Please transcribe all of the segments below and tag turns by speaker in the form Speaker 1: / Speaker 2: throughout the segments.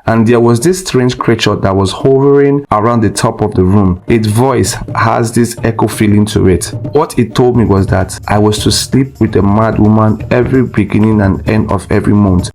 Speaker 1: and there was this strange creature that was hovering around the top of the room. Its voice has this echo feeling to it. What it told me was that I was to sleep with a mad woman every beginning and end of every month.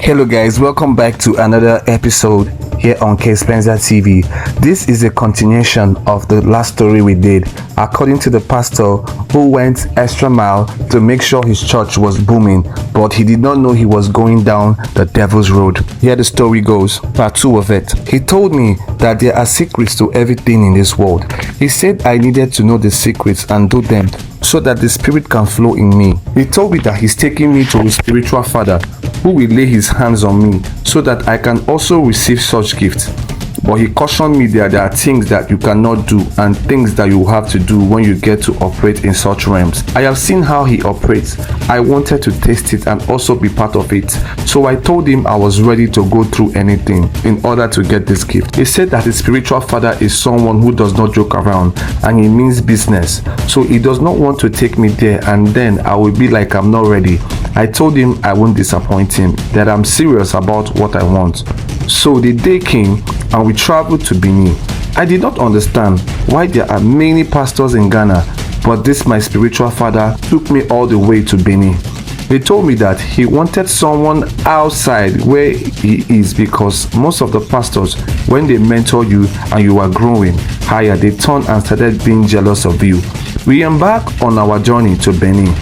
Speaker 1: Hello guys, welcome back to another episode here on K Spencer TV. This is a continuation of the last story we did, according to the pastor who went extra mile to make sure his church was booming, but he did not know he was going down the devil's road. Here the story goes, part 2 of it. He told me that there are secrets to everything in this world. He said I needed to know the secrets and do them so that the spirit can flow in me. He told me that he's taking me to a spiritual father who will lay his hands on me so that I can also receive such gifts. But he cautioned me that there are things that you cannot do and things that you have to do when you get to operate in such realms. I have seen how he operates. I wanted to taste it and also be part of it. So I told him I was ready to go through anything in order to get this gift. He said that his spiritual father is someone who does not joke around and he means business. So he does not want to take me there and then I will be like I'm not ready. I told him I won't disappoint him, that I'm serious about what I want. So the day came and we traveled to Benin. I did not understand why there are many pastors in Ghana, but this my spiritual father took me all the way to Benin. He told me that he wanted someone outside where he is because most of the pastors, when they mentor you and you are growing higher, they turn and started being jealous of you. We embarked on our journey to Benin.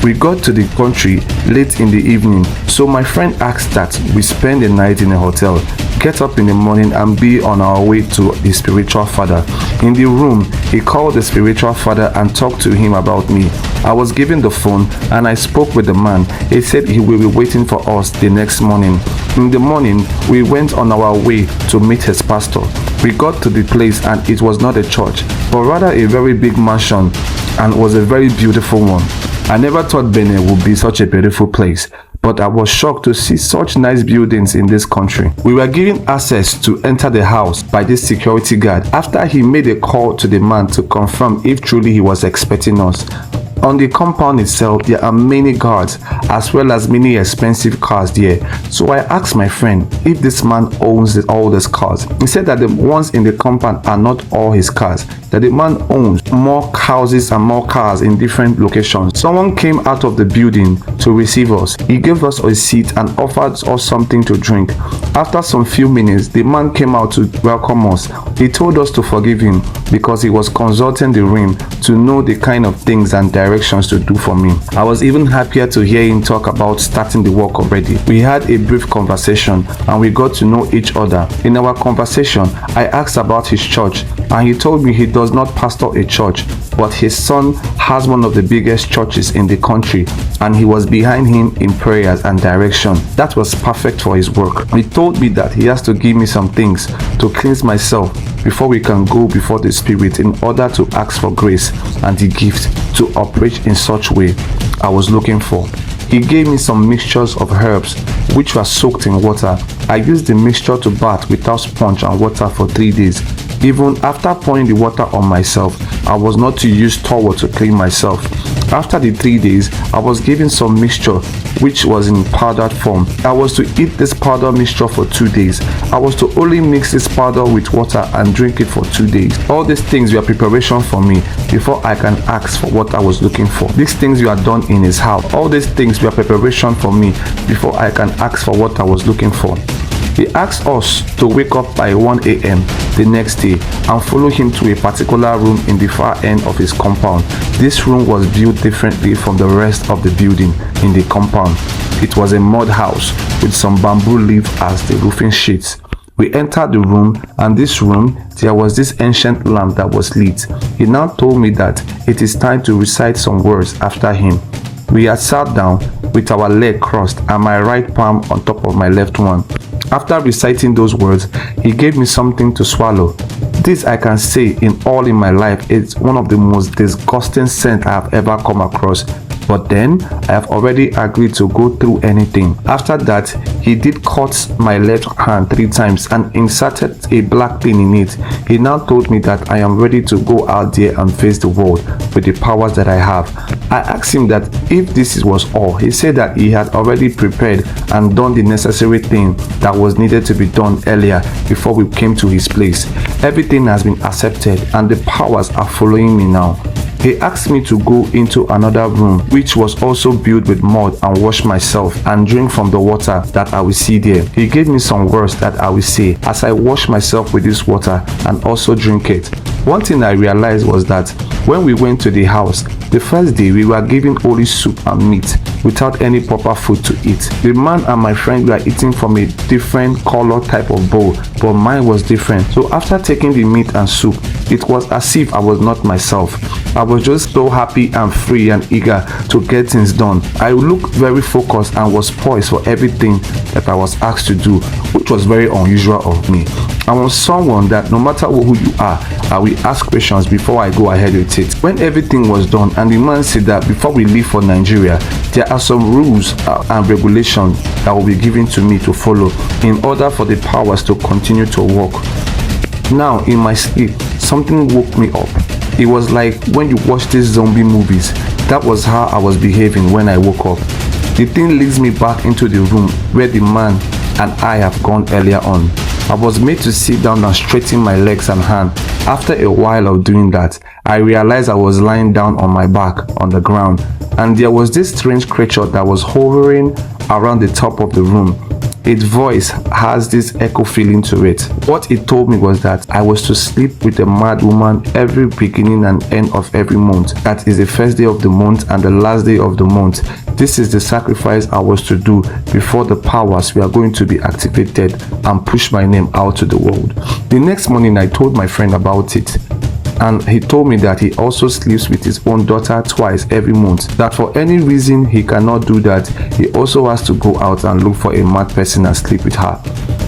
Speaker 1: We got to the country late in the evening, so my friend asked that we spend the night in a hotel, get up in the morning and be on our way to the spiritual father. In the room, he called the spiritual father and talked to him about me. I was given the phone and I spoke with the man. He said he will be waiting for us the next morning. In the morning, we went on our way to meet his pastor. We got to the place and it was not a church, but rather a very big mansion and was a very beautiful one. I never thought Benin would be such a beautiful place, but I was shocked to see such nice buildings in this country. We were given access to enter the house by this security guard after he made a call to the man to confirm if truly he was expecting us. On the compound itself, there are many guards as well as many expensive cars there. So I asked my friend if this man owns all these cars. He said that the ones in the compound are not all his cars, that the man owns more houses and more cars in different locations. Someone came out of the building to receive us. He gave us a seat and offered us something to drink. After some few minutes, the man came out to welcome us. He told us to forgive him because he was consulting the rim to know the kind of things and directions to do for me. I was even happier to hear him talk about starting the work already. We had a brief conversation and we got to know each other. In our conversation, I asked about his church and he told me he does not pastor a church, but his son has one of the biggest churches in the country and he was behind him in prayers and direction. That was perfect for his work. He told me that he has to give me some things to cleanse myself before we can go before the Spirit in order to ask for grace and the gift to operate in such way I was looking for. He gave me some mixtures of herbs which were soaked in water. I used the mixture to bath without sponge and water for 3 days. Even after pouring the water on myself, I was not to use towel to clean myself. After the 3 days, I was given some mixture which was in powdered form. I was to eat this powder mixture for 2 days. I was to only mix this powder with water and drink it for 2 days. All these things were preparation for me before I can ask for what I was looking for. These things were done in his house. All these things were preparation for me before I can ask for what I was looking for. He asked us to wake up by 1 a.m. the next day and follow him to a particular room in the far end of his compound. This room was built differently from the rest of the building in the compound. It was a mud house with some bamboo leaf as the roofing sheets. We entered the room, and this room, there was this ancient lamp that was lit. He now told me that it is time to recite some words after him. We had sat down with our leg crossed and my right palm on top of my left one. After reciting those words, he gave me something to swallow. This I can say in my life is one of the most disgusting scents I have ever come across. But then I have already agreed to go through anything. After that, he did cut my left hand 3 times and inserted a black thing in it. He now told me that I am ready to go out there and face the world with the powers that I have. I asked him that if this was all. He said that he had already prepared and done the necessary thing that was needed to be done earlier before we came to his place. Everything has been accepted and the powers are following me now. He asked me to go into another room which was also built with mud and wash myself and drink from the water that I will see there. He gave me some words that I will say as I wash myself with this water and also drink it. One thing I realized was that when we went to the house, the first day we were given only soup and meat without any proper food to eat. The man and my friend were eating from a different color type of bowl, but mine was different. So after taking the meat and soup, it was as if I was not myself. I was just so happy and free and eager to get things done. I looked very focused and was poised for everything that I was asked to do, which was very unusual of me. I was someone that no matter who you are, I will ask questions before I go ahead with it. When everything was done and the man said that before we leave for Nigeria, there are some rules and regulations that will be given to me to follow in order for the powers to continue to work. Now in my sleep, something woke me up. It was like when you watch these zombie movies. That was how I was behaving when I woke up. The thing leads me back into the room where the man and I have gone earlier on. I was made to sit down and straighten my legs and hand. After a while of doing that, I realized I was lying down on my back on the ground, and there was this strange creature that was hovering around the top of the room. Its voice has this echo feeling to it. What it told me was that I was to sleep with a mad woman every beginning and end of every month. That is the first day of the month and the last day of the month. This is the sacrifice I was to do before the powers were going to be activated and push my name out to the world. The next morning I told my friend about it, and he told me that he also sleeps with his own daughter twice every month, that for any reason he cannot do that, he also has to go out and look for a mad person and sleep with her.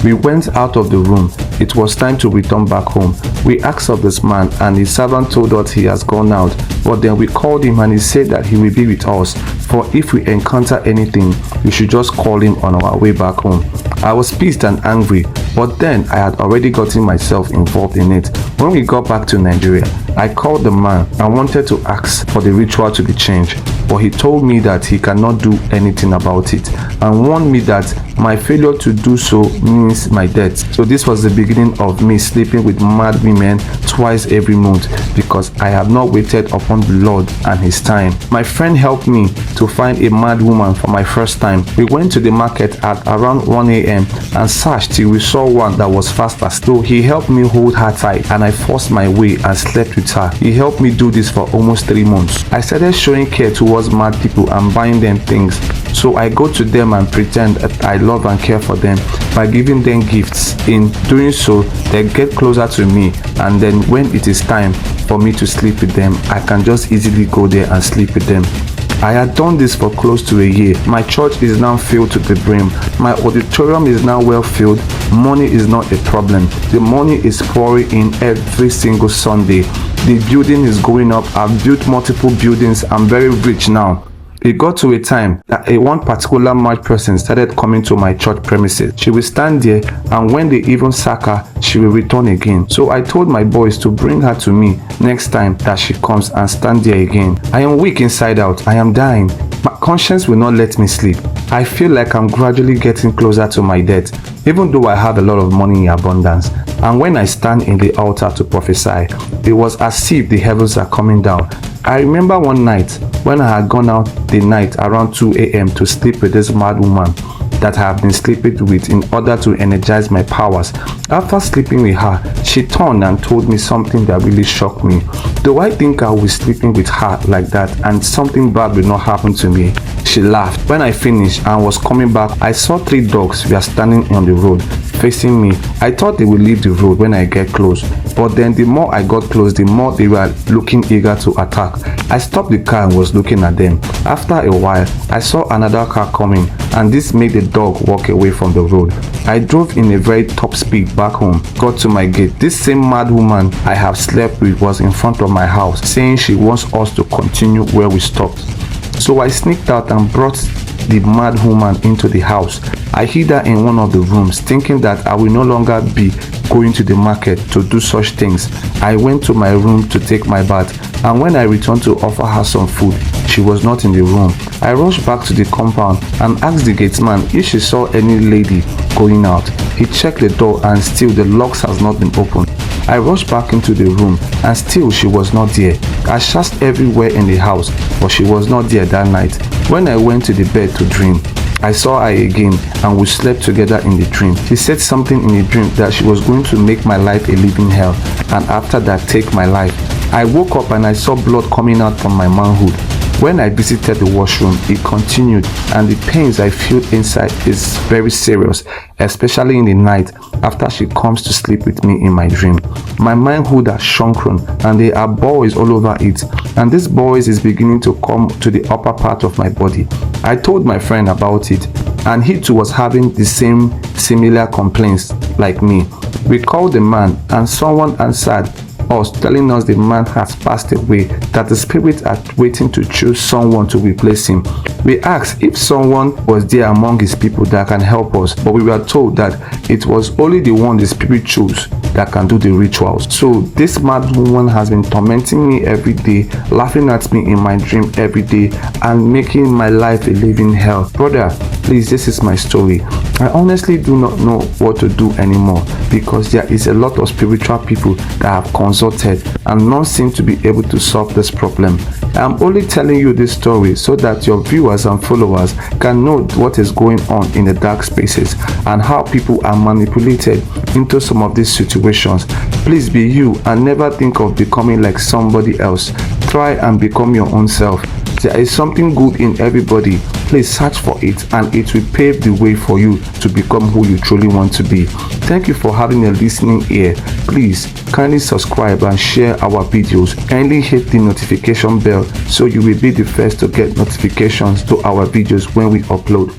Speaker 1: We went out of the room. It was time to return back home. We asked of this man and his servant told us he has gone out, but then we called him and he said that he will be with us, for if we encounter anything, we should just call him on our way back home. I was pissed and angry, but then I had already gotten myself involved in it. When we got back to Nigeria, I called the man and wanted to ask for the ritual to be changed, but he told me that he cannot do anything about it and warned me that my failure to do so means my death. So this was the beginning of me sleeping with mad women twice every month because I have not waited upon the Lord and his time. My friend helped me to find a mad woman for my first time. We went to the market at around 1 a.m. and searched till we saw one that was faster. So he helped me hold her tight and I forced my way and slept with her. He helped me do this for almost 3 months. I started showing care towards mad people and buying them things. So I go to them and pretend that I love and care for them by giving them gifts. In doing so, they get closer to me, and then when it is time for me to sleep with them, I can just easily go there and sleep with them. I had done this for close to a year. My church is now filled to the brim. My auditorium is now well filled. Money is not a problem. The money is pouring in every single Sunday. The building is going up. I've built multiple buildings. I'm very rich now. It got to a time that one particular mad person started coming to my church premises. She will stand there, and when they even sack her, she will return again. So I told my boys to bring her to me next time that she comes and stand there again. I am weak inside out. I am dying. My conscience will not let me sleep. I feel like I'm gradually getting closer to my death, even though I have a lot of money in abundance. And when I stand in the altar to prophesy, it was as if the heavens are coming down. I remember one night when I had gone out the night around 2 a.m. to sleep with this mad woman that I have been sleeping with in order to energize my powers. After sleeping with her, she turned and told me something that really shocked me. Do I think I will be sleeping with her like that and something bad will not happen to me? She laughed. When I finished and was coming back, I saw 3 dogs were standing on the road facing me. I thought they would leave the road when I get close, but then the more I got close, the more they were looking eager to attack. I stopped the car and was looking at them. After a while, I saw another car coming, and this made the dog walk away from the road. I drove in a very top speed back home, got to my gate. This same mad woman I have slept with was in front of my house, saying she wants us to continue where we stopped. So I sneaked out and brought the mad woman into the house. I hid her in one of the rooms, thinking that I will no longer be going to the market to do such things. I went to my room to take my bath, and when I returned to offer her some food, she was not in the room. I rushed back to the compound and asked the gateman if she saw any lady going out. He checked the door and still the locks has not been opened. I rushed back into the room and still she was not there. I searched everywhere in the house, but she was not there that night. When I went to the bed to dream, I saw her again and we slept together in the dream. She said something in the dream that she was going to make my life a living hell and after that take my life. I woke up and I saw blood coming out from my manhood. When I visited the washroom, it continued and the pains I feel inside is very serious, especially in the night after she comes to sleep with me in my dream. My manhood has shrunken and there are boils all over it, and this boils is beginning to come to the upper part of my body. I told my friend about it and he too was having the same similar complaints like me. We called the man and someone answered us telling us the man has passed away, that the spirits are waiting to choose someone to replace him. We asked if someone was there among his people that can help us, but we were told that it was only the one the spirit chose that can do the rituals. So this mad woman has been tormenting me every day, laughing at me in my dream every day, and making my life a living hell. Brother, please, this is my story. I honestly do not know what to do anymore because there is a lot of spiritual people that have consulted and none seem to be able to solve this problem. I am only telling you this story so that your viewers and followers can know what is going on in the dark spaces and how people are manipulated into some of these situations. Please be you and never think of becoming like somebody else. Try and become your own self. There is something good in everybody. Please search for it and it will pave the way for you to become who you truly want to be. Thank you for having a listening ear. Please kindly subscribe and share our videos. Kindly hit the notification bell so you will be the first to get notifications to our videos when we upload.